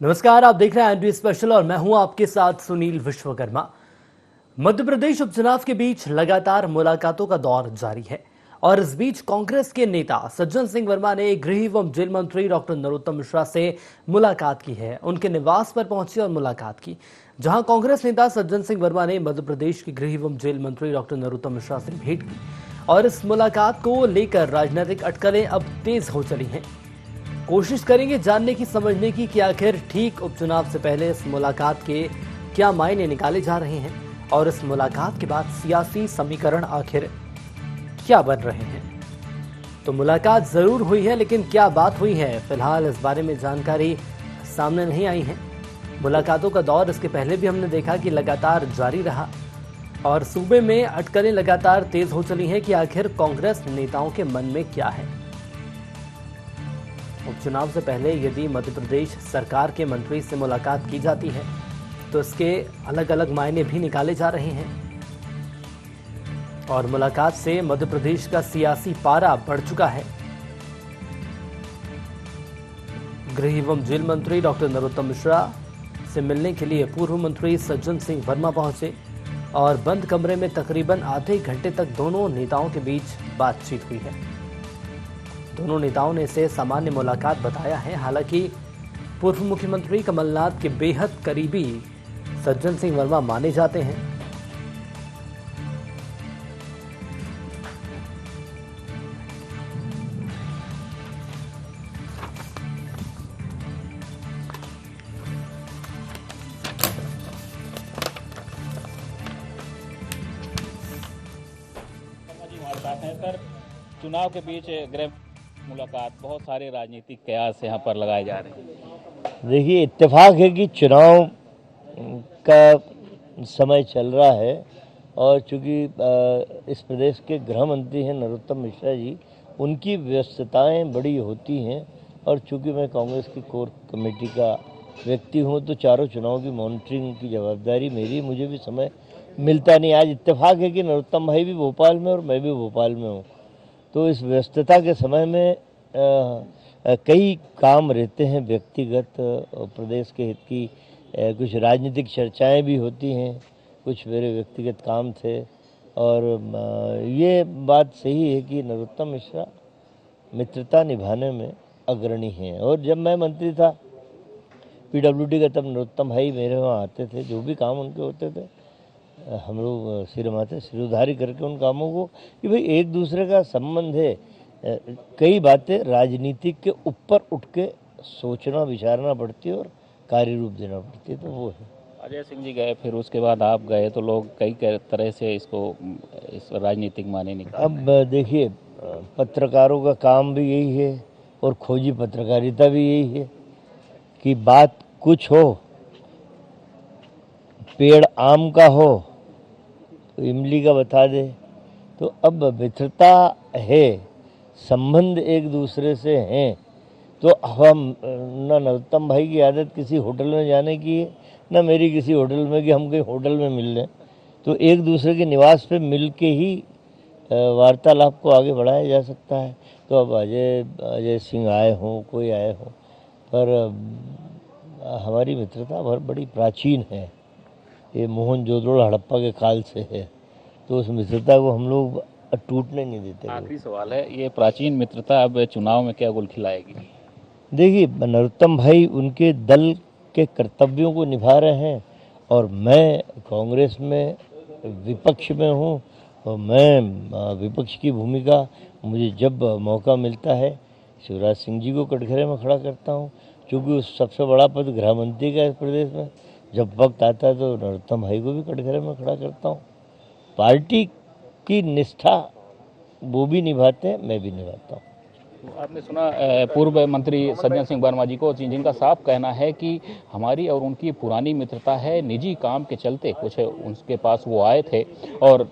नमस्कार, आप देख रहे हैं एनडी स्पेशल और मैं हूं आपके साथ सुनील विश्वकर्मा। मध्य प्रदेश उपचुनाव के बीच लगातार मुलाकातों का दौर जारी है और इस बीच कांग्रेस के नेता सज्जन सिंह वर्मा ने गृह एवं जेल मंत्री डॉक्टर नरोत्तम मिश्रा से मुलाकात की है। उनके निवास पर पहुंची और मुलाकात की, जहां कांग्रेस नेता सज्जन सिंह वर्मा ने मध्य प्रदेश के गृह एवं जेल मंत्री डॉक्टर नरोत्तम मिश्रा से भेंट की और इस मुलाकात को लेकर राजनीतिक अटकलें अब तेज हो चली हैं। कोशिश करेंगे जानने की, समझने की कि आखिर ठीक उपचुनाव से पहले इस मुलाकात के क्या मायने निकाले जा रहे हैं और इस मुलाकात के बाद सियासी समीकरण आखिर क्या बन रहे हैं। तो मुलाकात जरूर हुई है, लेकिन क्या बात हुई है, फिलहाल इस बारे में जानकारी सामने नहीं आई है। मुलाकातों का दौर इसके पहले भी हमने देखा कि लगातार जारी रहा और सूबे में अटकलें लगातार तेज हो चली हैं कि आखिर कांग्रेस नेताओं के मन में क्या है। उपचुनाव से पहले यदि मध्य प्रदेश सरकार के मंत्री से मुलाकात की जाती है तो इसके अलग अलग मायने भी निकाले जा रहे हैं और मुलाकात से मध्य प्रदेश का सियासी पारा बढ़ चुका है। गृह एवं जेल मंत्री डॉक्टर नरोत्तम मिश्रा से मिलने के लिए पूर्व मंत्री सज्जन सिंह वर्मा पहुंचे और बंद कमरे में तकरीबन आधे घंटे तक दोनों नेताओं के बीच बातचीत हुई है। दोनों नेताओं ने इसे सामान्य मुलाकात बताया है। हालांकि पूर्व मुख्यमंत्री कमलनाथ के बेहद करीबी सज्जन सिंह वर्मा माने जाते हैं। सर, चुनाव के बीच गृह मुलाकात, बहुत सारे राजनीतिक कयास यहाँ पर लगाए जा रहे हैं। देखिए, इत्तेफाक है कि चुनाव का समय चल रहा है और चूंकि इस प्रदेश के गृह मंत्री हैं नरोत्तम मिश्रा जी, उनकी व्यस्तताएं बड़ी होती हैं और चूंकि मैं कांग्रेस की कोर कमेटी का व्यक्ति हूं तो चारों चुनाव की मॉनिटरिंग की जवाबदारी मेरी, मुझे भी समय मिलता नहीं। आज इत्तेफाक है कि नरोत्तम भाई भी भोपाल में और मैं भी भोपाल में हूँ, तो इस व्यस्तता के समय में कई काम रहते हैं व्यक्तिगत, प्रदेश के हित की कुछ राजनीतिक चर्चाएं भी होती हैं, कुछ मेरे व्यक्तिगत काम थे और ये बात सही है कि नरोत्तम मिश्रा मित्रता निभाने में अग्रणी हैं। और जब मैं मंत्री था पीडब्ल्यूडी का, तब नरोत्तम भाई मेरे वहाँ आते थे, जो भी काम उनके होते थे हम लोग सिरउधारी करके उन कामों को, कि भाई एक दूसरे का संबंध है। कई बातें राजनीतिक के ऊपर उठ के सोचना विचारना पड़ती है और कार्य रूप देना पड़ती है, तो वो है। अजय सिंह जी गए, फिर उसके बाद आप गए, तो लोग कई तरह से इसको इस राजनीतिक माने निकाले। अब देखिए, पत्रकारों का काम भी यही है और खोजी पत्रकारिता भी यही है कि बात कुछ हो, पेड़ आम का हो तो इमली का बता दे। तो अब मित्रता है, संबंध एक दूसरे से हैं, तो हम न नरोत्तम भाई की आदत किसी होटल में जाने की है, न मेरी किसी होटल में कि हम कहीं होटल में मिल लें। तो एक दूसरे के निवास पे मिल के ही वार्तालाप को आगे बढ़ाया जा सकता है। तो अब अजय सिंह आए हों, कोई आए हों, पर हमारी मित्रता बड़ी प्राचीन है, ये मोहनजोदड़ो हड़प्पा के काल से है, तो उस मित्रता को हम लोग टूटने नहीं देते। आखिरी सवाल है, ये प्राचीन मित्रता अब चुनाव में क्या गुल खिलाएगी? देखिए, नरोत्तम भाई उनके दल के कर्तव्यों को निभा रहे हैं और मैं कांग्रेस में विपक्ष में हूँ और मैं विपक्ष की भूमिका, मुझे जब मौका मिलता है शिवराज सिंह जी को कटघरे में खड़ा करता हूँ, क्योंकि सबसे बड़ा पद गृह मंत्री का इस प्रदेश में, जब वक्त आता है तो नरोत्तम भाई को भी कटघरे में खड़ा करता हूँ। पार्टी की निष्ठा वो भी निभाते हैं, मैं भी निभाता हूँ। आपने सुना पूर्व मंत्री सज्जन सिंह वर्मा जी को, जिनका साफ कहना है कि हमारी और उनकी पुरानी मित्रता है, निजी काम के चलते कुछ उनके पास वो आए थे और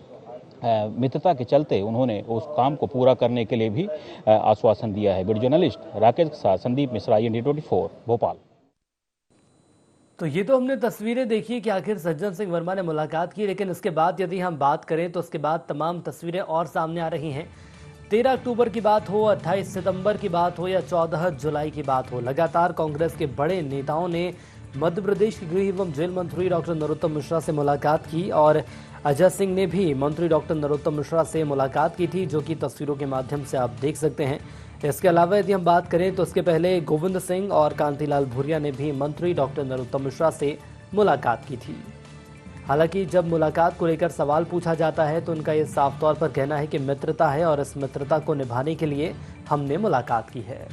मित्रता के चलते उन्होंने उस काम को पूरा करने के लिए भी आश्वासन दिया है। वीडियो जर्नलिस्ट राकेश के साथ संदीप मिश्रा, ND24 भोपाल। तो ये तो हमने तस्वीरें देखी कि आखिर सज्जन सिंह वर्मा ने मुलाकात की, लेकिन इसके बाद यदि हम बात करें तो उसके बाद तमाम तस्वीरें और सामने आ रही हैं। 13 अक्टूबर की बात हो, 28 सितंबर की बात हो या 14 जुलाई की बात हो, लगातार कांग्रेस के बड़े नेताओं ने मध्य प्रदेश के गृह एवं जेल मंत्री डॉक्टर नरोत्तम मिश्रा से मुलाकात की और अजय सिंह ने भी मंत्री डॉक्टर नरोत्तम मिश्रा से मुलाकात की थी, जो कि तस्वीरों के माध्यम से आप देख सकते हैं। इसके अलावा यदि हम बात करें तो इसके पहले गोविंद सिंह और कांतिलाल भूरिया ने भी मंत्री डॉक्टर नरोत्तम मिश्रा से मुलाकात की थी। हालांकि जब मुलाकात को लेकर सवाल पूछा जाता है तो उनका ये साफ तौर पर कहना है कि मित्रता है और इस मित्रता को निभाने के लिए हमने मुलाकात की है।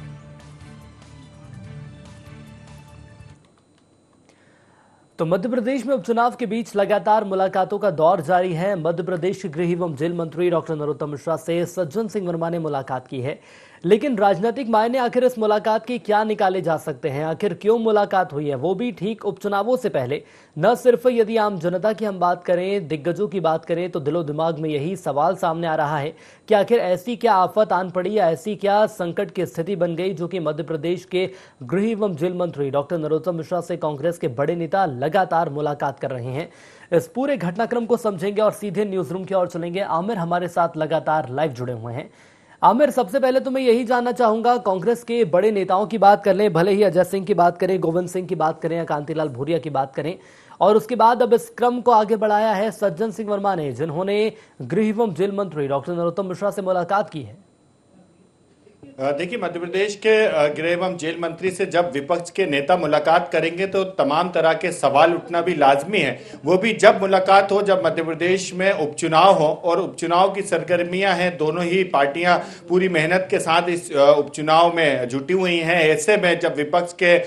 तो मध्य प्रदेश में उपचुनाव के बीच लगातार मुलाकातों का दौर जारी है। मध्य प्रदेश के गृह एवं जेल मंत्री डॉक्टर नरोत्तम मिश्रा से सज्जन सिंह वर्मा ने मुलाकात की है, लेकिन राजनीतिक मायने आखिर इस मुलाकात के क्या निकाले जा सकते हैं? आखिर क्यों मुलाकात हुई है, वो भी ठीक उपचुनावों से पहले? न सिर्फ यदि आम जनता की हम बात करें, दिग्गजों की बात करें, तो दिलो दिमाग में यही सवाल सामने आ रहा है कि आखिर ऐसी क्या आफत आन पड़ी या ऐसी क्या संकट की स्थिति बन गई जो कि मध्य प्रदेश के गृह एवं जेल मंत्री डॉक्टर नरोत्तम मिश्रा से कांग्रेस के बड़े नेता लगातार मुलाकात कर रहे हैं। इस पूरे घटनाक्रम को समझेंगे और सीधे न्यूज रूम की ओर चलेंगे। आमिर हमारे साथ लगातार लाइव जुड़े हुए हैं। आमिर, सबसे पहले तो मैं यही जानना चाहूंगा, कांग्रेस के बड़े नेताओं की बात कर लें, भले ही अजय सिंह की बात करें, गोविंद सिंह की बात करें या कांतिलाल भूरिया की बात करें, और उसके बाद अब इस क्रम को आगे बढ़ाया है सज्जन सिंह वर्मा ने, जिन्होंने गृह एवं जेल मंत्री डॉक्टर नरोत्तम मिश्रा से मुलाकात की है। देखिए, मध्य प्रदेश के गृह एवं जेल मंत्री से जब विपक्ष के नेता मुलाकात करेंगे तो तमाम तरह के सवाल उठना भी लाजमी है। वो भी जब मुलाकात हो, जब मध्य प्रदेश में उपचुनाव हो और उपचुनाव की सरगर्मियां हैं, दोनों ही पार्टियां पूरी मेहनत के साथ इस उपचुनाव में जुटी हुई हैं। ऐसे में जब विपक्ष के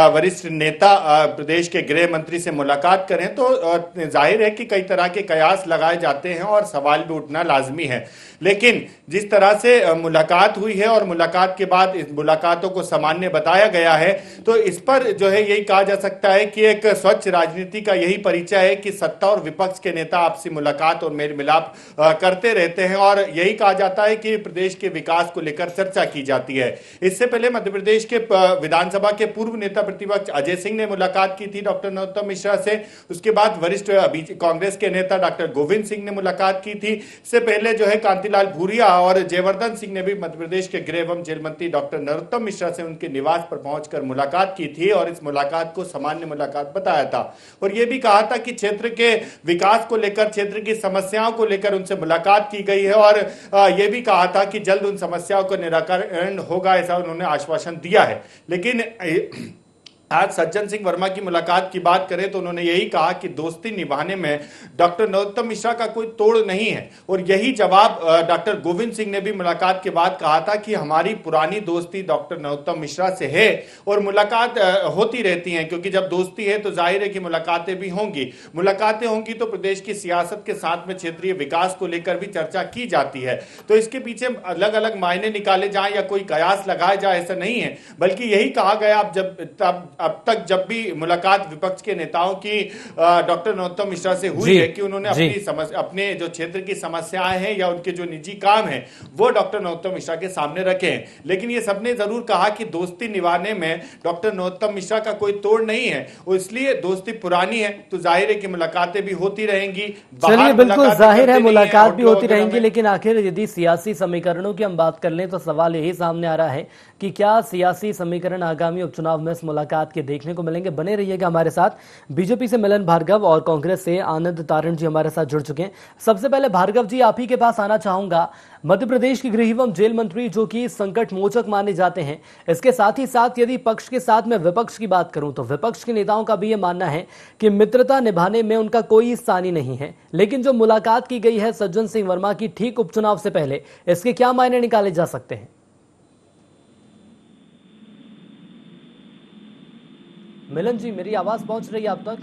वरिष्ठ नेता प्रदेश के गृह मंत्री से मुलाकात करें तो जाहिर है कि कई तरह के कयास लगाए जाते हैं और सवाल भी उठना लाजमी है। लेकिन जिस तरह से मुलाकात हुई है और मुलाकात के बाद इस मुलाकातों को सामान्य बताया गया है, तो इस पर जो है यही कहा जा सकता है कि एक स्वच्छ राजनीति का यही परिचय है कि सत्ता और विपक्ष के नेता आपसी मुलाकात और मेल मिलाप करते रहते हैं और यही कहा जाता है कि प्रदेश के विकास को लेकर चर्चा की जाती है। इससे पहले मध्य प्रदेश के विधानसभा के पूर्व नेता प्रतिपक्ष अजय सिंह ने मुलाकात की थी डॉक्टर नरोत्तम मिश्रा से। उसके बाद वरिष्ठ कांग्रेस के नेता डॉक्टर गोविंद सिंह ने मुलाकात की थी। इससे पहले जो है कांतिलाल भूरिया और जयवर्धन सिंह ने भी मध्य प्रदेश के गृह एवं जेल मंत्री डॉक्टर नरोत्तम मिश्रा से उनके निवास पर पहुंचकर मुलाकात की थी और इस मुलाकात को सामान्य मुलाकात बताया था और यह भी कहा था कि क्षेत्र के विकास को लेकर, क्षेत्र की समस्याओं को लेकर उनसे मुलाकात की गई है और यह भी कहा था कि जल्द उन समस्याओं का निराकरण होगा, ऐसा उन्होंने आश्वासन दिया है। लेकिन आज सज्जन सिंह वर्मा की मुलाकात की बात करें तो उन्होंने यही कहा कि दोस्ती निभाने में डॉक्टर नरोत्तम मिश्रा का कोई तोड़ नहीं है और यही जवाब डॉक्टर गोविंद सिंह ने भी मुलाकात के बाद कहा था कि हमारी पुरानी दोस्ती डॉक्टर नरोत्तम मिश्रा से है और मुलाकात होती रहती हैं, क्योंकि जब दोस्ती है तो जाहिर है कि मुलाकातें भी होंगी। मुलाकातें होंगी तो प्रदेश की सियासत के साथ में क्षेत्रीय विकास को लेकर भी चर्चा की जाती है। तो इसके पीछे अलग अलग मायने निकाले जाए या कोई कयास लगाया जाए ऐसा नहीं है, बल्कि यही कहा गया अब तक जब भी मुलाकात विपक्ष के नेताओं की डॉक्टर नरोत्तम मिश्रा से हुई है कि उन्होंने अपने जो क्षेत्र की समस्याएं हैं या उनके जो निजी काम है वो डॉक्टर नरोत्तम मिश्रा के सामने रखे हैं। लेकिन ये सबने जरूर कहा कि दोस्ती निभाने में डॉक्टर नरोत्तम मिश्रा का कोई तोड़ नहीं है और इसलिए दोस्ती पुरानी है तो जाहिर है कि मुलाकातें भी होती रहेंगी। चलिए, बिल्कुल जाहिर है मुलाकात भी होती रहेंगी, लेकिन आखिर यदि सियासी समीकरणों की हम बात कर लें तो सवाल यही सामने आ रहा है कि क्या सियासी समीकरण आगामी उपचुनाव में इस मुलाकात के देखने को मिलेंगे। बने रहिएगा हमारे साथ। बीजेपी से मिलन भार्गव और कांग्रेस से आनंद तारण जी हमारे साथ जुड़ चुके हैं। सबसे पहले भार्गव जी, आप ही के पास आना चाहूंगा। मध्य प्रदेश के गृह एवं जेल मंत्री जो कि संकट मोचक माने जाते हैं, इसके साथ ही साथ यदि पक्ष के साथ में विपक्ष की बात करूं तो विपक्ष के नेताओं का भी यह मानना है कि मित्रता निभाने में उनका कोई सानी नहीं है। लेकिन जो मुलाकात की गई है सज्जन सिंह वर्मा की ठीक उपचुनाव से पहले, इसके क्या मायने निकाले जा सकते हैं? मिलन जी, मेरी आवाज पहुंच रही है आप तक?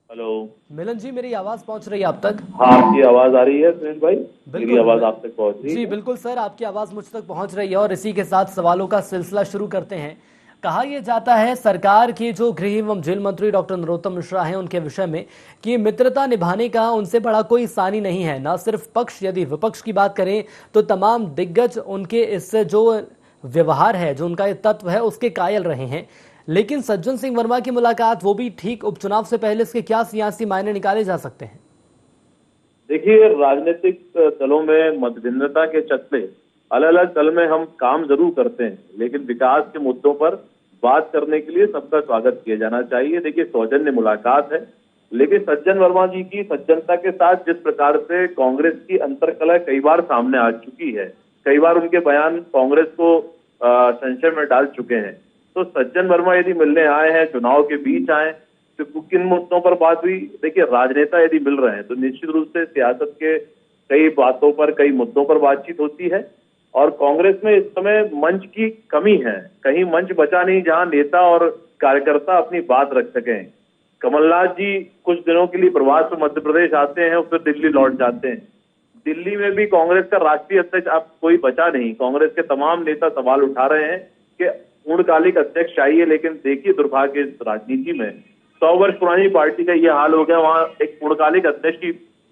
हेलो मिलन जी, मेरी आवाज पहुंच रही है आप तक? हाँ, आपकी आवाज आ रही है सुनील भाई? मेरी आवाज आप तक पहुंच रही है? जी बिल्कुल सर, आपकी आवाज मुझ तक पहुंच रही है और इसी के साथ सवालों का सिलसिला शुरू करते हैं। कहा यह जाता है सरकार के जो गृह एवं जेल मंत्री डॉक्टर नरोत्तम मिश्रा हैं उनके विषय में कि मित्रता निभाने का उनसे बड़ा कोई सानी नहीं है। न सिर्फ पक्ष, यदि विपक्ष की बात करें तो तमाम दिग्गज उनके इससे जो व्यवहार है, जो उनका तत्व है, उसके कायल रहे हैं। लेकिन सज्जन सिंह वर्मा की मुलाकात, वो भी ठीक उपचुनाव से पहले, इसके क्या सियासी मायने निकाले जा सकते हैं? देखिए, राजनीतिक दलों में मतभिन्नता के चलते अलग अलग दल में हम काम जरूर करते हैं, लेकिन विकास के मुद्दों पर बात करने के लिए सबका स्वागत किया जाना चाहिए। देखिए, सौजन्य मुलाकात है, लेकिन सज्जन वर्मा जी की सज्जनता के साथ जिस प्रकार से कांग्रेस की अंतर्कलह कई बार सामने आ चुकी है, कई बार उनके बयान कांग्रेस को संशय में डाल चुके हैं, तो सज्जन वर्मा यदि मिलने आए हैं, चुनाव के बीच आए, तो किन मुद्दों पर बात हुई? देखिए, राजनेता यदि मिल रहे हैं तो निश्चित रूप से सियासत के कई बातों पर, कई मुद्दों पर बातचीत होती है। और कांग्रेस में इस समय मंच की कमी है, कहीं मंच बचा नहीं जहां नेता और कार्यकर्ता अपनी बात रख सकें। कमलनाथ जी कुछ दिनों के लिए प्रवास में मध्य प्रदेश आते हैं और फिर दिल्ली लौट जाते हैं। दिल्ली में भी कांग्रेस का राष्ट्रीय अध्यक्ष अब कोई बचा नहीं। कांग्रेस के तमाम नेता सवाल उठा रहे हैं कि पूर्णकालिक अध्यक्ष चाहिए, लेकिन देखिए दुर्भाग्य इस राजनीति में 100 वर्ष पुरानी पार्टी का ये हाल हो गया, वहां एक पूर्णकालिक अध्यक्ष की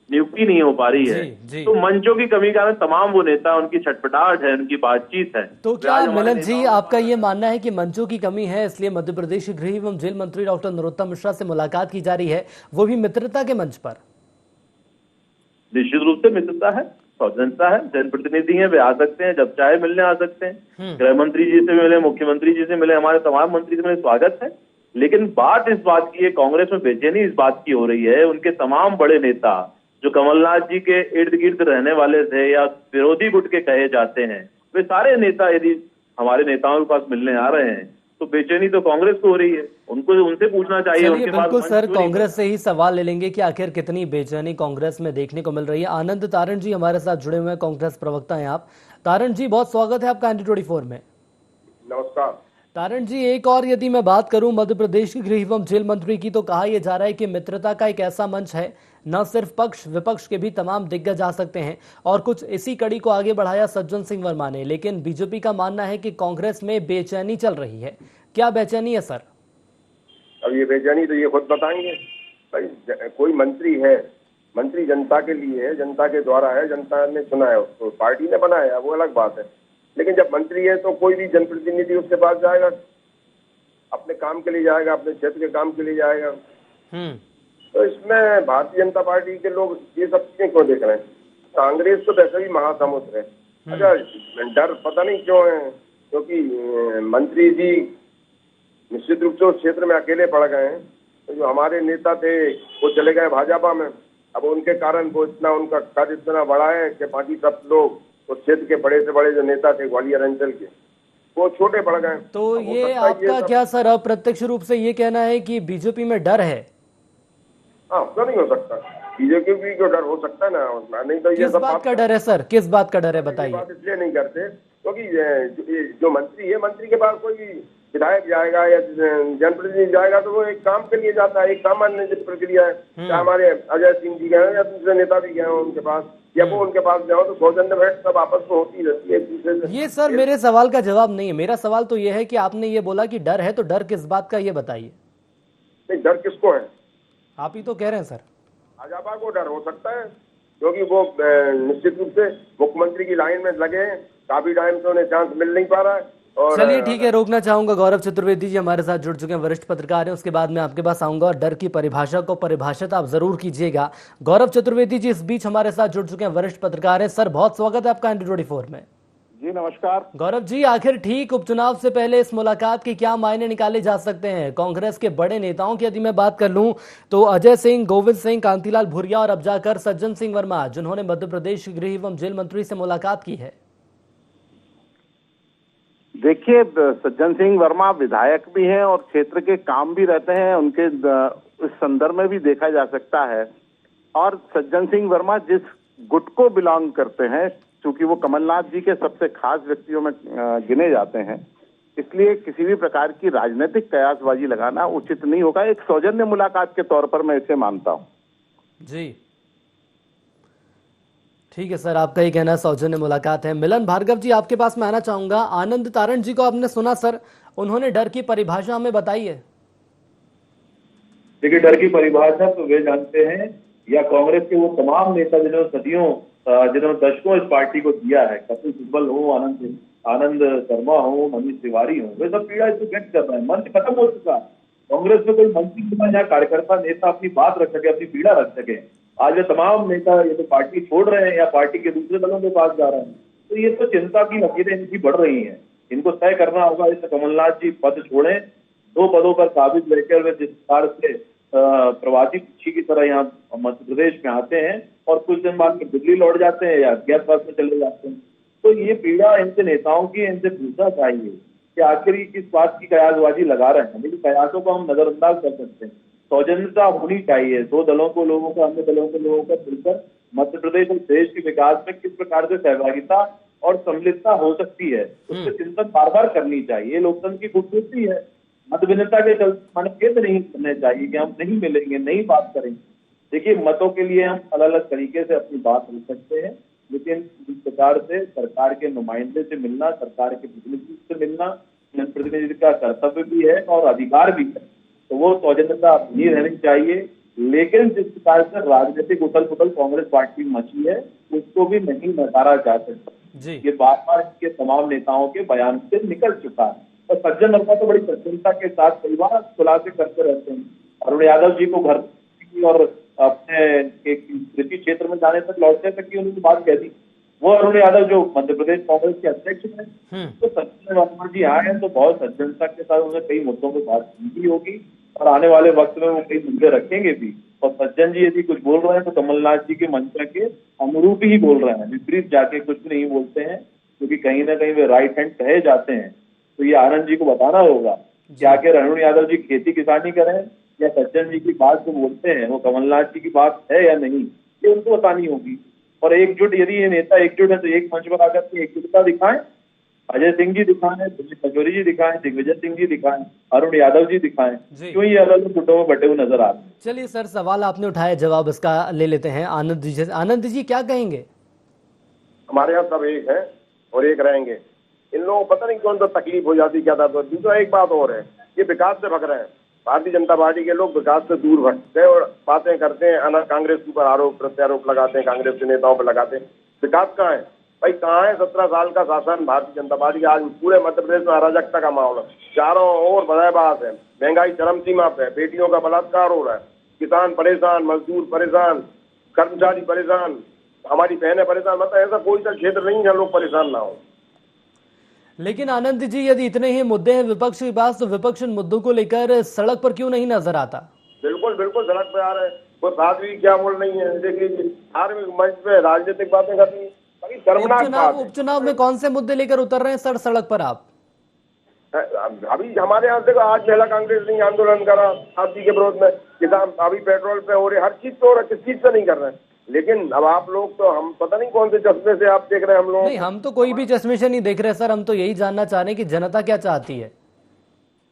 नियुक्ति नहीं हो पा रही है। जी। तो मंचों की कमी के कारण तमाम वो नेता, उनकी छटपटाहट है, उनकी बातचीत है। तो क्या मिलन जी, आपका ये मानना है कि मंचों की कमी है, इसलिए मध्य प्रदेश के गृह एवं जेल मंत्री डॉक्टर नरोत्तम मिश्रा से मुलाकात की जा रही है, वो भी मित्रता के मंच पर? निश्चित रूप से मित्रता है, सौजन्यता है। जनप्रतिनिधि हैं, वे आ सकते हैं, जब चाहे मिलने आ सकते हैं। गृह मंत्री जी से मिले, मुख्यमंत्री जी से मिले, हमारे तमाम मंत्री से मिले, स्वागत है। लेकिन बात इस बात की है, कांग्रेस में बेचैनी इस बात की हो रही है, उनके तमाम बड़े नेता जो कमलनाथ जी के इर्द गिर्द रहने वाले थे या विरोधी गुट के कहे जाते हैं, वे सारे नेता यदि हमारे नेताओं के पास मिलने आ रहे हैं तो बेचैनी तो कांग्रेस को हो रही है। उनको उनसे पूछना चाहिए। चलिए, बिल्कुल सर, कांग्रेस से ही सवाल ले लेंगे कि आखिर कितनी बेचैनी कांग्रेस में देखने को मिल रही है। आनंद तारण जी हमारे साथ जुड़े हुए हैं, कांग्रेस प्रवक्ता हैं आप। तारण जी, बहुत स्वागत है आपका ND24 में। नमस्कार तारण जी, एक और यदि मैं बात करूं मध्य प्रदेश के गृह एवं जेल मंत्री की, तो कहा यह जा रहा है कि मित्रता का एक ऐसा मंच है, न सिर्फ पक्ष विपक्ष के भी तमाम दिग्गज आ सकते हैं, और कुछ इसी कड़ी को आगे बढ़ाया सज्जन सिंह वर्मा ने। लेकिन बीजेपी का मानना है कि कांग्रेस में बेचैनी चल रही है। क्या बेचैनी है सर? अब ये बेचैनी तो ये खुद बताएंगे भाई। कोई मंत्री है, मंत्री जनता के लिए है, जनता के द्वारा है, जनता ने चुना है उसको, पार्टी ने बनाया, वो अलग बात है। लेकिन जब मंत्री है तो कोई भी जनप्रतिनिधि उसके पास जाएगा, अपने काम के लिए जाएगा, अपने क्षेत्र के काम के लिए जाएगा। तो इसमें भारतीय जनता पार्टी के लोग ये सब चीजें क्यों देख रहे हैं? कांग्रेस तो वैसे भी महासमुद्र है। अच्छा, डर पता नहीं क्यों है, क्योंकि मंत्री जी निश्चित रूप से उस क्षेत्र में अकेले पड़ गए हैं। तो जो हमारे नेता थे वो चले गए भाजपा में, अब उनके कारण वो इतना, उनका कद इतना बड़ा है कि बाकी सब लोग उस क्षेत्र के बड़े से बड़े जो नेता थे ग्वालियर अंचल के, वो छोटे पड़ गए। तो ये आपका क्या सर अप्रत्यक्ष रूप से ये कहना है कि बीजेपी में डर है? हाँ, क्यों नहीं हो सकता? बीजेपी को डर हो सकता है ना, नहीं तो ये किस सब बात का डर है सर? किस बात का डर है बताइए? बात इसलिए नहीं करते क्योंकि जो मंत्री है, मंत्री के पास कोई विधायक जाएगा या जनप्रतिनिधि जाएगा तो वो एक काम के लिए जाता है, एक सामान्य प्रक्रिया है। चाहे हमारे अजय सिंह जी गए या दूसरे नेता भी गए उनके पास, या वो उनके पास जाओ तो सौजन्य भेंट सब आपस में होती रहती है एक दूसरे से। ये सर मेरे सवाल का जवाब नहीं है। मेरा सवाल तो ये है कि आपने ये बोला कि डर है, तो डर किस बात का ये बताइए। नहीं, डर किसको है? आप ही तो कह रहे हैं सर। भाजपा को डर हो सकता है क्योंकि वो निश्चित रूप से मुख्यमंत्री की लाइन में लगे हैं, काफी टाइम से उन्हें चांस मिल नहीं पा रहा है। और चलिए ठीक है, रोकना चाहूंगा। गौरव चतुर्वेदी जी हमारे साथ जुड़ चुके हैं, वरिष्ठ पत्रकार हैं। उसके बाद में आपके पास आऊंगा और डर की परिभाषा को परिभाषित आप जरूर कीजिएगा। गौरव चतुर्वेदी जी इस बीच हमारे साथ जुड़ चुके हैं, वरिष्ठ पत्रकार हैं। सर, बहुत स्वागत है आपका ND24 में। जी नमस्कार। गौरव जी, आखिर ठीक उपचुनाव से पहले इस मुलाकात के क्या मायने निकाले जा सकते हैं? कांग्रेस के बड़े नेताओं की यदि मैं बात कर लूं तो अजय सिंह, गोविंद सिंह, कांतिलाल भूरिया और अब जाकर सज्जन सिंह वर्मा, जिन्होंने मध्य प्रदेश गृह एवं जेल मंत्री से मुलाकात की है। देखिए, सज्जन सिंह वर्मा विधायक भी हैं और क्षेत्र के काम भी रहते हैं, उनके इस संदर्भ में भी देखा जा सकता है। और सज्जन सिंह वर्मा जिस गुट को बिलोंग करते हैं, क्योंकि वो कमलनाथ जी के सबसे खास व्यक्तियों में गिने जाते हैं, इसलिए किसी भी प्रकार की राजनीतिक कयासबाजी लगाना उचित नहीं होगा। एक सौजन्य मुलाकात के तौर पर मैं इसे मानता हूं। जी ठीक है सर, आपका ही कहना सौजन्य मुलाकात है। मिलन भार्गव जी, आपके पास मैं आना चाहूंगा। आनंद तारण जी को आपने सुना सर, उन्होंने डर की परिभाषा हमें बताई है। देखिए, डर की परिभाषा तो वे जानते हैं या कांग्रेस के वो तमाम नेता जिन्होंने सदियों, जिन्होंने दशकों इस पार्टी को दिया है, कपिल सिब्बल हो, आनंद शर्मा हो, मनीष तिवारी हो, वे सब पीड़ा इसको व्यक्त कर रहे हैं। मंच खत्म हो चुका है। कांग्रेस में कोई मंत्री यहाँ कार्यकर्ता नेता अपनी बात रख सके, अपनी पीड़ा रख सके। आज ये तमाम नेता ये तो पार्टी छोड़ रहे हैं या पार्टी के दूसरे दलों के पास जा रहे हैं। तो ये तो चिंता की लकीरें इनकी बढ़ रही हैं। इनको तय करना होगा, इस कमलनाथ जी पद छोड़ें, 2 पदों पर काबिज लेकर वे जिस प्रकार से प्रवासी पक्षी की तरह यहाँ मध्य प्रदेश में आते हैं और कुछ दिन बाद में दिल्ली लौट जाते हैं या अज्ञातवास में चले जाते हैं। तो ये पीड़ा इनसे नेताओं की, इनसे पूछना चाहिए कि आखिर ये किस बात की कयासबाजी लगा रहे हैं। लेकिन कयासों को हम नजरअंदाज कर सकते हैं। सौजन्यता होनी चाहिए, 2 दलों को लोगों का, अन्य दलों के लोगों का मिलकर मध्य प्रदेश और देश के विकास में किस प्रकार से सहभागिता और सम्मिलितता हो सकती है, उस पर चिंतन बार बार करनी चाहिए। लोकतंत्र की खूबसूरती है। मतभिन्नता के मनभेद नहीं करने चाहिए कि हम नहीं मिलेंगे, नहीं बात करेंगे। देखिए, मतों के लिए हम अलग अलग तरीके से अपनी बात रख सकते हैं, लेकिन जिस प्रकार से सरकार के नुमाइंदे से मिलना, सरकार के प्रतिनिधि से मिलना जनप्रतिनिधि का कर्तव्य भी है और अधिकार भी है, तो वो सौजन्यता बनी रहनी चाहिए। लेकिन जिस प्रकार से राजनीतिक उथल पुथल कांग्रेस पार्टी में मची है, उसको भी नहीं नकारा जा सकता। ये बार बार इसके तमाम नेताओं के बयान से निकल चुका है। और सज्जन वर्मा तो बड़ी सज्जनता के साथ कई बार खुलासे करते रहते हैं। अरुण यादव जी को घर और अपने कृषि क्षेत्र में जाने तक, लौटने तक की उन्होंने बात कह दी। वो अरुण यादव जो मध्य प्रदेश कांग्रेस के अध्यक्ष हैं, तो सज्जन वर्मा जी आए हैं तो बहुत सज्जनता के साथ उन्होंने कई मुद्दों पर बात की होगी और आने वाले वक्त में वो कई मुद्दे रखेंगे भी। और सज्जन जी यदि कुछ बोल रहे हैं तो कमलनाथ जी के मंत्र के अनुरूप ही बोल रहे हैं, विपरीत जाके कुछ भी नहीं बोलते हैं, क्योंकि कहीं ना कहीं वे राइट हैंड कहे जाते हैं। तो ये आनंद जी को बताना होगा कि आखिर अरुण यादव जी खेती किसानी करें या सज्जन जी की बात जो बोलते हैं वो कमलनाथ जी की बात है या नहीं, ये उनको बतानी होगी। और एकजुट, यदि ये नेता एकजुट है तो एक मंच पर आकर के एकजुटता दिखाएं। अजय सिंह जी दिखाएं, दिलीप कचौरी जी दिखाएं, दिग्विजय सिंह जी दिखाएं, अरुण यादव जी दिखाएं, क्यों ये अलग अलग गुटों में बटे हुए नजर आते हैं। चलिए सर, सवाल आपने उठाया, जवाब इसका ले लेते हैं आनंद जी से। आनंद जी क्या कहेंगे? हमारे यहाँ सब एक है और एक रहेंगे। इन लोगों को पता नहीं कौन सा तकलीफ हो जाती, क्या था। तो दूसरा एक बात और है, ये विकास से भग रहे हैं। भारतीय जनता पार्टी के लोग विकास से दूर भटकते हैं और बातें करते हैं, कांग्रेस के ऊपर आरोप प्रत्यारोप लगाते हैं, कांग्रेस के नेताओं पर लगाते हैं। विकास कहाँ है भाई? कहाँ है 17 साल का शासन भारतीय जनता पार्टी का? आज पूरे मध्य प्रदेश में अराजकता का माहौल है, चारों ओर बदायबाज है, महंगाई चरम सीमा पे, बेटियों का बलात्कार हो रहा है, किसान परेशान, मजदूर परेशान, कर्मचारी परेशान, हमारी बहनें परेशान। मतलब ऐसा कोई सा क्षेत्र नहीं है लोग परेशान ना हो। लेकिन आनंद जी, यदि इतने ही मुद्दे हैं विपक्ष के पास, तो विपक्ष इन मुद्दों को लेकर सड़क पर क्यों नहीं नजर आता? बिल्कुल बिल्कुल सड़क पे आ रहे हैं। कोई बात भी क्या बोल नहीं है। देखिए, धार्मिक मंच पे राजनीतिक बातें करनी, उपचुनाव में कौन से मुद्दे लेकर उतर रहे हैं सर सड़क पर आप? अभी हमारे यहाँ देखो, आज महिला कांग्रेस ने आंदोलन करा हाथी के विरोध में, किसान अभी पेट्रोल पे हो रहे, हर चीज तो हो रहा है, किस चीज से नहीं कर रहे हैं। लेकिन अब आप लोग तो, हम पता नहीं कौन से चश्मे से आप देख रहे हैं। हम लोग नहीं, हम तो कोई भी चश्मे से नहीं देख रहे सर। हम तो यही जानना चाह रहे हैं कि जनता क्या चाहती है।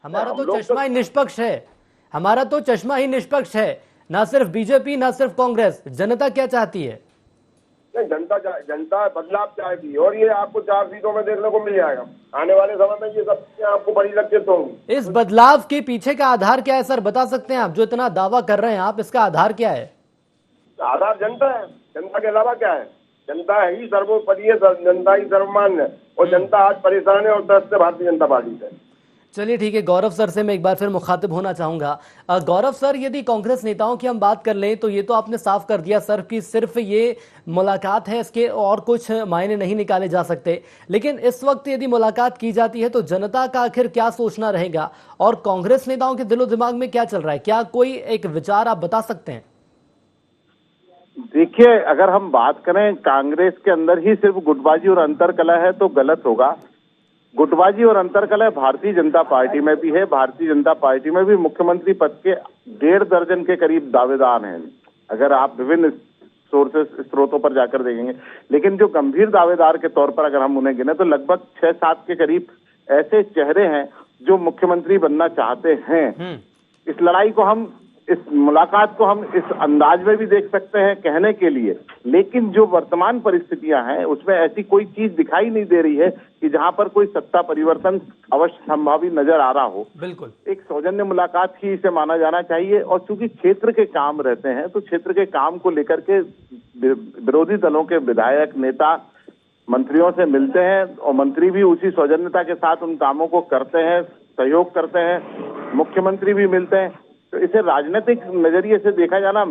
हमारा तो चश्मा ही निष्पक्ष है, हमारा तो चश्मा ही निष्पक्ष है, ना सिर्फ बीजेपी ना सिर्फ कांग्रेस। जनता क्या चाहती है? नहीं, जनता बदलाव चाहेगी और ये आपको 4 सीटों में देखने को मिल जाएगा। आने वाले समय में ये सब चीजें आपको बड़ी लक्षित होंगी। इस बदलाव के पीछे का आधार क्या है सर, बता सकते हैं आप? जो इतना दावा कर रहे हैं आप, इसका आधार क्या है? आधार जनता है। जनता के अलावा क्या है? जनता ही सर्वोपरि है, जनता ही सर्वमान्य है और जनता आज परेशान है और त्रस्त है भारतीय जनता पार्टी से। चलिए ठीक है, गौरव सर से मैं एक बार फिर मुखातिब होना चाहूंगा। गौरव सर, यदि कांग्रेस नेताओं की हम बात कर लें तो ये तो आपने साफ कर दिया सर कि सिर्फ ये मुलाकात है, इसके और कुछ मायने नहीं निकाले जा सकते। लेकिन इस वक्त यदि मुलाकात की जाती है तो जनता का आखिर क्या सोचना रहेगा और कांग्रेस नेताओं के दिलो दिमाग में क्या चल रहा है? क्या कोई एक विचार आप बता सकते हैं? देखिए, अगर हम बात करें कांग्रेस के अंदर ही सिर्फ गुटबाजी और अंतरकलह है तो गलत होगा। गुटबाजी और अंतरकलह भारतीय जनता पार्टी में भी है। भारतीय जनता पार्टी में भी मुख्यमंत्री पद के 1.5 दर्जन के करीब दावेदार हैं, अगर आप विभिन्न स्रोतों पर जाकर देखेंगे। लेकिन जो गंभीर दावेदार के तौर पर अगर हम उन्हें गिने तो लगभग 6-7 के करीब ऐसे चेहरे हैं जो मुख्यमंत्री बनना चाहते हैं। इस लड़ाई को हम, इस मुलाकात को हम इस अंदाज में भी देख सकते हैं कहने के लिए, लेकिन जो वर्तमान परिस्थितियां हैं उसमें ऐसी कोई चीज दिखाई नहीं दे रही है कि जहां पर कोई सत्ता परिवर्तन अवश्य संभावी नजर आ रहा हो। बिल्कुल एक सौजन्य मुलाकात ही इसे माना जाना चाहिए। और चूंकि क्षेत्र के काम रहते हैं तो क्षेत्र के काम को लेकर के विरोधी दलों के विधायक नेता मंत्रियों से मिलते हैं और मंत्री भी उसी सौजन्यता के साथ उन कामों को करते हैं, सहयोग करते हैं। मुख्यमंत्री भी मिलते हैं। तो इसे राजनीतिक नजरिए से देखा जाना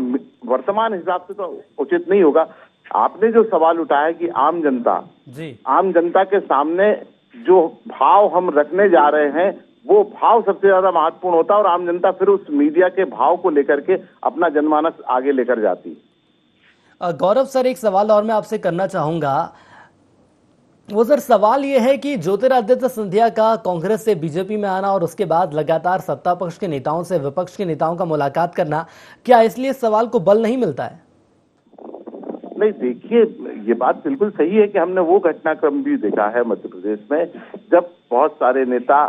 वर्तमान हिसाब से तो उचित नहीं होगा। आपने जो सवाल उठाया कि आम जनता के सामने जो भाव हम रखने जा रहे हैं वो भाव सबसे ज्यादा महत्वपूर्ण होता है और आम जनता फिर उस मीडिया के भाव को लेकर के अपना जनमानस आगे लेकर जाती है। गौरव सर, एक सवाल और मैं आपसे करना चाहूंगा। वो सर, सवाल ये है कि ज्योतिरादित्य सिंधिया का कांग्रेस से बीजेपी में आना और उसके बाद लगातार सत्ता पक्ष के नेताओं से विपक्ष के नेताओं का मुलाकात करना, क्या इसलिए सवाल को बल नहीं मिलता है? नहीं, देखिए, ये बात बिल्कुल सही है कि हमने वो घटनाक्रम भी देखा है मध्य प्रदेश में जब बहुत सारे नेता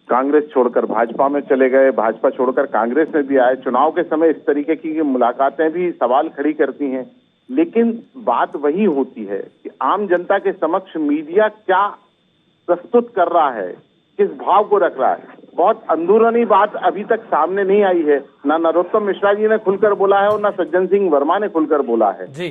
कांग्रेस छोड़कर भाजपा में चले गए, भाजपा छोड़कर कांग्रेस में भी आए। चुनाव के समय इस तरीके की मुलाकातें भी सवाल खड़ी करती हैं, लेकिन बात वही होती है कि आम जनता के समक्ष मीडिया क्या प्रस्तुत कर रहा है, किस भाव को रख रहा है। बहुत अंदरूनी बात अभी तक सामने नहीं आई है, ना नरोत्तम मिश्रा जी ने खुलकर बोला है और ना सज्जन सिंह वर्मा ने खुलकर बोला है जी।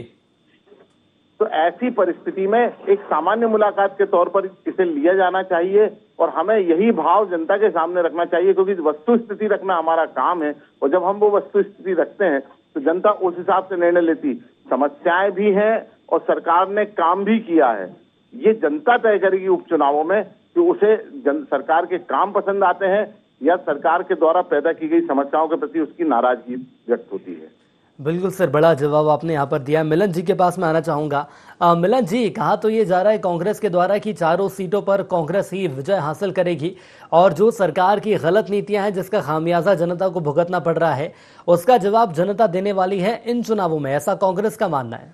तो ऐसी परिस्थिति में एक सामान्य मुलाकात के तौर पर इसे लिया जाना चाहिए और हमें यही भाव जनता के सामने रखना चाहिए, क्योंकि वस्तु स्थिति रखना हमारा काम है और जब हम वो वस्तु स्थिति रखते हैं तो जनता उस हिसाब से निर्णय लेती। समस्याएं भी हैं और सरकार ने काम भी किया है, ये जनता तय करेगी उपचुनावों में कि उसे सरकार के काम पसंद आते हैं या सरकार के द्वारा पैदा की गई समस्याओं के प्रति उसकी नाराजगी व्यक्त होती है। बिल्कुल सर, बड़ा जवाब आपने यहाँ पर दिया। मिलन जी के पास मैं आना चाहूंगा। मिलन जी, कहा तो ये जा रहा है कांग्रेस के द्वारा कि चारों सीटों पर कांग्रेस ही विजय हासिल करेगी और जो सरकार की गलत नीतियां हैं जिसका खामियाजा जनता को भुगतना पड़ रहा है उसका जवाब जनता देने वाली है इन चुनावों में, ऐसा कांग्रेस का मानना है।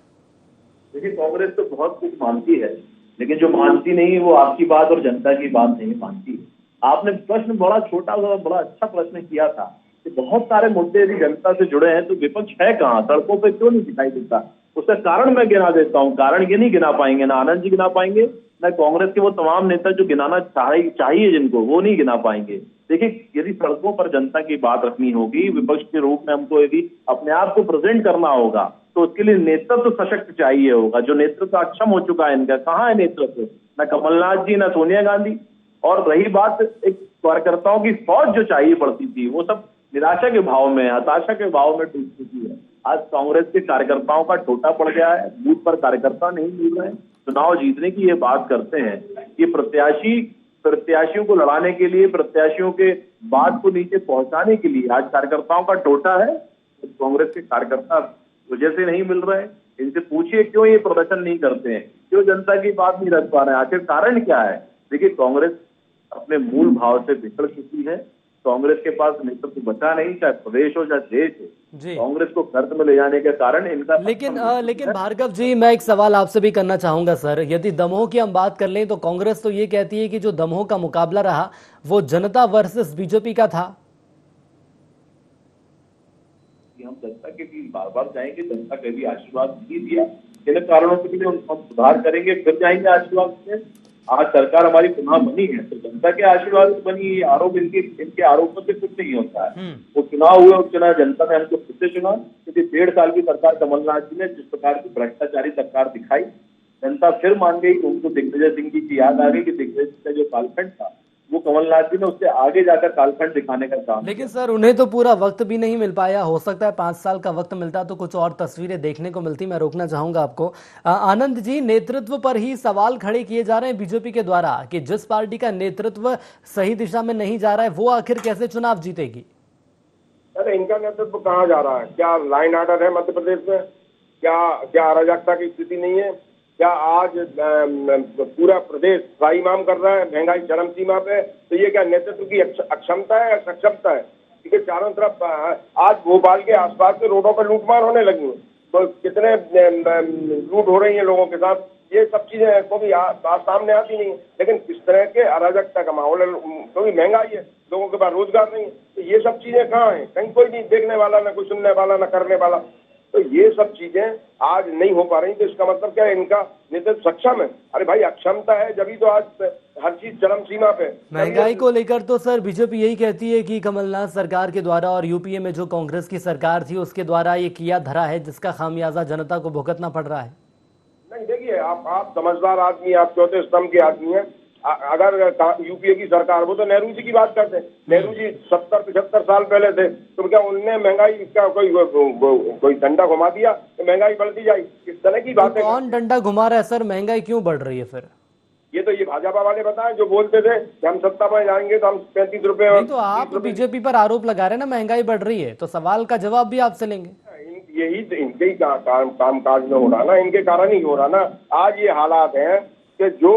देखिए, कांग्रेस तो बहुत कुछ मानती है, लेकिन जो मानती नहीं वो आपकी बात और जनता की बात नहीं मानती। आपने प्रश्न बड़ा छोटा सा बड़ा अच्छा प्रश्न किया था कि बहुत सारे मुद्दे यदि जनता से जुड़े हैं तो विपक्ष है कहाँ, सड़कों पे क्यों नहीं दिखाई देता। उसका कारण मैं गिना देता हूँ। कारण ये नहीं गिना पाएंगे, ना आनंद जी गिना पाएंगे, ना कांग्रेस के वो तमाम नेता जो गिनाना चाहिए जिनको, वो नहीं गिना पाएंगे। देखिए, यदि सड़कों पर जनता की बात रखनी होगी, विपक्ष के रूप में हमको यदि अपने आप को प्रेजेंट करना होगा तो उसके लिए नेतृत्व सशक्त चाहिए होगा। जो नेतृत्व अक्षम हो चुका है इनका, कहाँ है नेतृत्व? न कमलनाथ जी, न सोनिया गांधी। और रही बात एक कार्यकर्ताओं की फौज जो चाहिए पड़ती थी, वो सब निराशा के भाव में, हताशा के भाव में टूट चुकी है। आज कांग्रेस के कार्यकर्ताओं का टोटा पड़ गया है, बूथ पर कार्यकर्ता नहीं मिल रहे हैं। चुनाव जीतने की ये बात करते हैं, ये प्रत्याशियों को लड़ाने के लिए, प्रत्याशियों के बात को नीचे पहुंचाने के लिए आज कार्यकर्ताओं का टोटा है। तो कांग्रेस के कार्यकर्ता वजह से नहीं मिल रहे हैं। इनसे पूछिए क्यों ये प्रदर्शन नहीं करते हैं, क्यों जनता की बात नहीं रख पा रहे हैं, आखिर कारण क्या है? देखिए, कांग्रेस अपने मूल भाव से बिछड़ चुकी है। कांग्रेस के पास नेतृत्व बचा नहीं, चाहे प्रदेश हो चाहे देश हो। कांग्रेस को कर्ज में ले जाने के कारण इनका लेकिन भार्गव जी, मैं एक सवाल आपसे भी करना चाहूंगा सर। यदि दमोह की हम बात कर लें तो कांग्रेस तो ये कहती है कि जो दमोह का मुकाबला रहा वो जनता वर्सेस बीजेपी का था। हम जनता के भी बार बार जाएंगे, जनता का भी आशीर्वाद नहीं दिया, इन कारणों के लिए हम सुधार करेंगे, फिर जाएंगे आशीर्वाद से। आज सरकार हमारी पुनः बनी है तो जनता के आशीर्वाद से बनी। आरोप इनके आरोपों से कुछ नहीं होता है। वो चुनाव हुए, चुनाव जनता ने हमको खुद से चुना, क्योंकि 1.5 साल की सरकार कमलनाथ जी ने जिस प्रकार की भ्रष्टाचारी सरकार दिखाई, जनता फिर मान गई। उनको दिग्विजय सिंह जी की याद आ गई कि दिग्विजय सिंह का जो कालखंड था वो कमलनाथ जी ने उससे आगे जाकर कालखंड दिखाने का काम। लेकिन सर, उन्हें तो पूरा वक्त भी नहीं मिल पाया। हो सकता है 5 साल का वक्त मिलता तो कुछ और तस्वीरें देखने को मिलती। मैं रोकना चाहूंगा आपको। आनंद जी, नेतृत्व पर ही सवाल खड़े किए जा रहे हैं बीजेपी के द्वारा कि जिस पार्टी का नेतृत्व सही दिशा में नहीं जा रहा है वो आखिर कैसे चुनाव जीतेगी? अरे, इनका नेतृत्व कहाँ जा रहा है? क्या लाइन ऑर्डर है मध्य प्रदेश में? क्या अराजकता की स्थिति नहीं है? क्या आज पूरा प्रदेश स्वाभिमान कर रहा है, महंगाई चरम सीमा पे? तो ये क्या नेतृत्व की अक्षमता है या सक्षमता है? क्योंकि चारों तरफ आज भोपाल के आसपास के रोडों पर लूटमार होने लगी है, तो कितने लूट हो रही है लोगों के साथ। ये सब चीजें को भी सामने आती नहीं, लेकिन किस तरह के अराजकता का माहौल है, क्योंकि महंगाई है, लोगों के पास रोजगार नहीं है। तो ये सब चीजें कहाँ है? कहीं कोई नहीं देखने वाला, ना कोई सुनने वाला, ना करने वाला। तो ये सब चीजें आज नहीं हो पा रही, तो इसका मतलब क्या है? इनका नेतृत्व सक्षम है? अरे भाई, अक्षमता है जब ही तो आज हर चीज चरम सीमा पे। महंगाई को लेकर तो सर बीजेपी यही कहती है कि कमलनाथ सरकार के द्वारा और यूपीए में जो कांग्रेस की सरकार थी उसके द्वारा ये किया धरा है, जिसका खामियाजा जनता को भुगतना पड़ रहा है। नहीं, देखिए, आप समझदार आदमी, आप चौथे स्तंभ के आदमी हैं। अगर यूपीए की सरकार, वो तो नेहरू जी की बात करते हैं। नेहरू जी 70-75 साल पहले थे, तो क्या उनने महंगाई का कोई डंडा घुमा दिया तो महंगाई बढ़ती जाए? इस तरह की बातें कौन डंडा घुमा रहा है सर? महंगाई क्यों बढ़ रही है फिर? ये भाजपा वाले बताएं, जो बोलते थे कि हम सत्ता में जाएंगे तो हम 35 रुपए। नहीं तो आप बीजेपी पर आरोप लगा रहे हैं ना महंगाई बढ़ रही है, तो सवाल का जवाब भी आपसे लेंगे। यही इनके ही काम काज में हो रहा ना, इनके कारण ही हो रहा ना। आज ये हालात हैं कि जो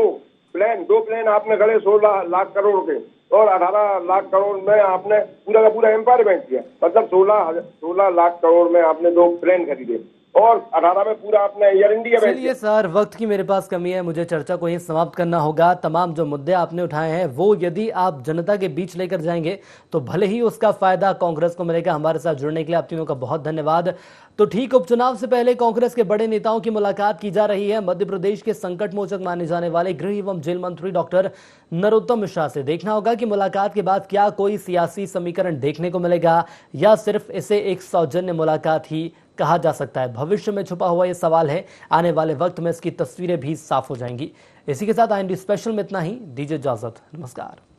दो प्लान आपने गड़े 16 लाख करोड़ के, और 18 लाख करोड़ में आपने पूरा का पूरा एम्पायर बैंक किया। मतलब 16 लाख करोड़ में आपने 2 प्लेन खरीदे, और 18 में पूरा आपने एयर इंडिया बैंक। चलिए सर, वक्त की मेरे पास कमी है, मुझे चर्चा को यहीं समाप्त करना होगा। तमाम जो मुद्दे आपने उठाए हैं वो यदि आप जनता के बीच लेकर जाएंगे तो भले ही उसका फायदा कांग्रेस को मिलेगा। हमारे साथ जुड़ने के लिए आप तीनों का बहुत धन्यवाद। तो ठीक उपचुनाव से पहले कांग्रेस के बड़े नेताओं की मुलाकात की जा रही है। मध्य प्रदेश के संकट मोचक माने जाने वाले गृह एवं जेल मंत्री डॉक्टर नरोत्तम मिश्रा से देखना होगा कि मुलाकात के बाद क्या कोई सियासी समीकरण देखने को मिलेगा या सिर्फ इसे एक सौजन्य मुलाकात ही कहा जा सकता है। भविष्य में छुपा हुआ यह सवाल है, आने वाले वक्त में इसकी तस्वीरें भी साफ हो जाएंगी। इसी के साथ IND स्पेशल में इतना ही। दीजिए इजाजत, नमस्कार।